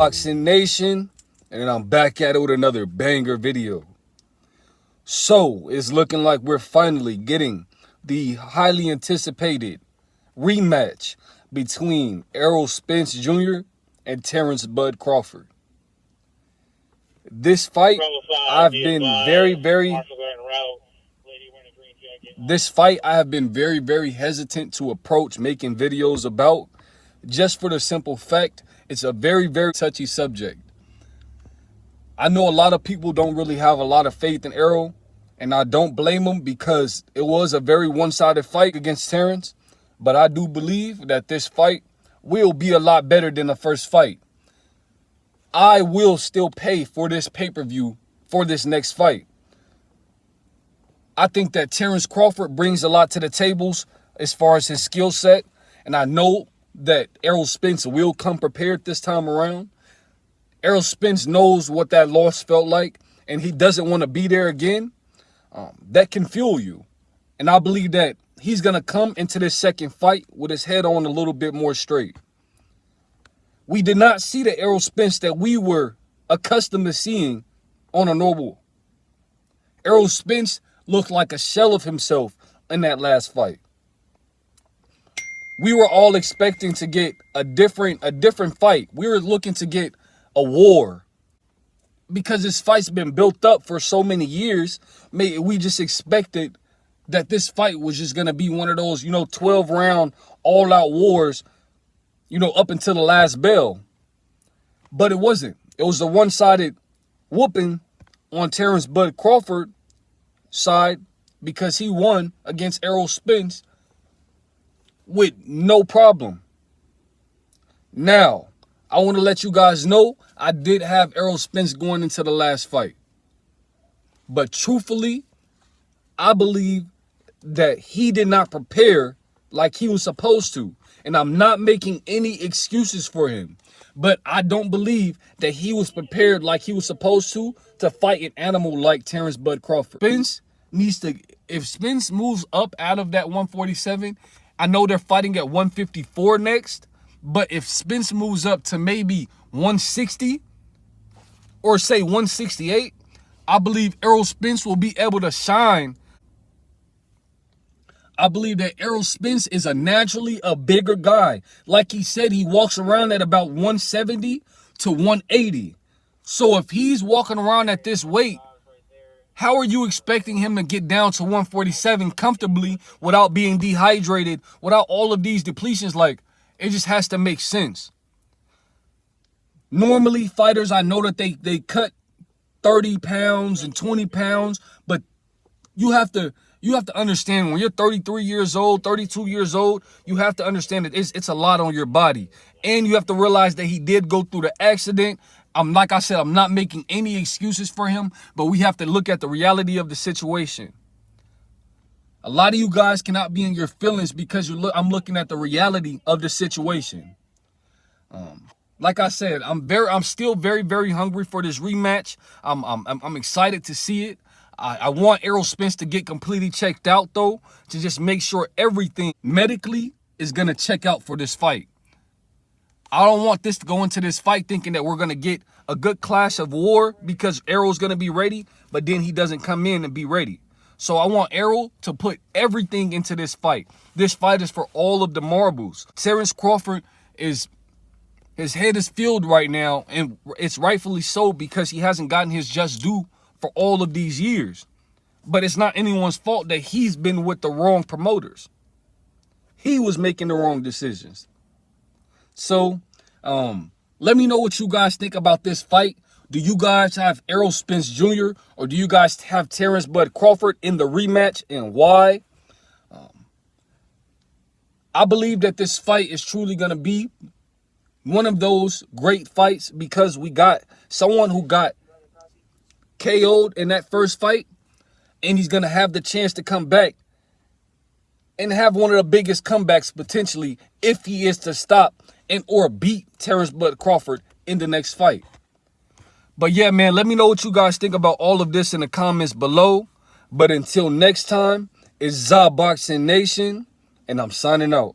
Boxing Nation, and I'm back at it with another banger video. So it's looking like we're finally getting the highly anticipated rematch between Errol Spence Jr. and Terence Crawford. This fight, I have been very hesitant to approach making videos about, just for the simple fact it's a very touchy subject. I know a lot of people don't really have a lot of faith in Errol, and I don't blame them because it was a very one-sided fight against Terence. But I do believe that this fight will be a lot better than the first fight. I will still pay for this pay-per-view for this next fight. I think that Terence Crawford brings a lot to the tables as far as his skill set, and I know that Errol Spence will come prepared this time around. Errol Spence knows what that loss felt like, and he doesn't want to be there again. That can fuel you. And I believe that he's going to come into this second fight with his head on a little bit more straight. We did not see the Errol Spence that we were accustomed to seeing on a normal. Errol Spence looked like a shell of himself in that last fight. We were all expecting to get a different fight. We were looking to get a war, because this fight's been built up for so many years. We just expected that this fight was just going to be one of those, 12-round all-out wars, up until the last bell. But it wasn't. It was a one-sided whooping on Terence Crawford side, because he won against Errol Spence with no problem. Now, I want to let you guys know I did have Errol Spence going into the last fight. But truthfully, I believe that he did not prepare like he was supposed to. And I'm not making any excuses for him. But I don't believe that he was prepared like he was supposed to fight an animal like Terence Crawford. Spence needs to, if Spence moves up out of that 147, I know they're fighting at 154 next. But if Spence moves up to maybe 160 or say 168, I believe Errol Spence will be able to shine. I believe that Errol Spence is naturally a bigger guy. Like he said, he walks around at about 170 to 180. So if he's walking around at this weight, how are you expecting him to get down to 147 comfortably without being dehydrated, without all of these depletions? Like, it just has to make sense. Normally, fighters, I know that they cut 30 pounds and 20 pounds, but you have to understand, when you're 33 years old, 32 years old, you have to understand that it's a lot on your body. And you have to realize that he did go through the accident. Like I said, I'm not making any excuses for him, but we have to look at the reality of the situation. A lot of you guys cannot be in your feelings because I'm looking at the reality of the situation. Like I said, I'm still very hungry for this rematch. I'm excited to see it. I want Errol Spence to get completely checked out, though, to just make sure everything medically is going to check out for this fight. I don't want this to go into this fight thinking that we're going to get a good clash of war because Errol's going to be ready, but then he doesn't come in and be ready. So I want Errol to put everything into this fight. This fight is for all of the marbles. Terence Crawford his head is filled right now, and it's rightfully so because he hasn't gotten his just due for all of these years. But it's not anyone's fault that he's been with the wrong promoters. He was making the wrong decisions. So, let me know what you guys think about this fight. Do you guys have Errol Spence Jr. or do you guys have Terence Crawford in the rematch, and why? I believe that this fight is truly going to be one of those great fights because we got someone who got KO'd in that first fight, and he's going to have the chance to come back and have one of the biggest comebacks potentially if he is to stop and or beat Terence Crawford in the next fight. But yeah, man, let me know what you guys think about all of this in the comments below. But until next time, it's Boxing Nation, and I'm signing out.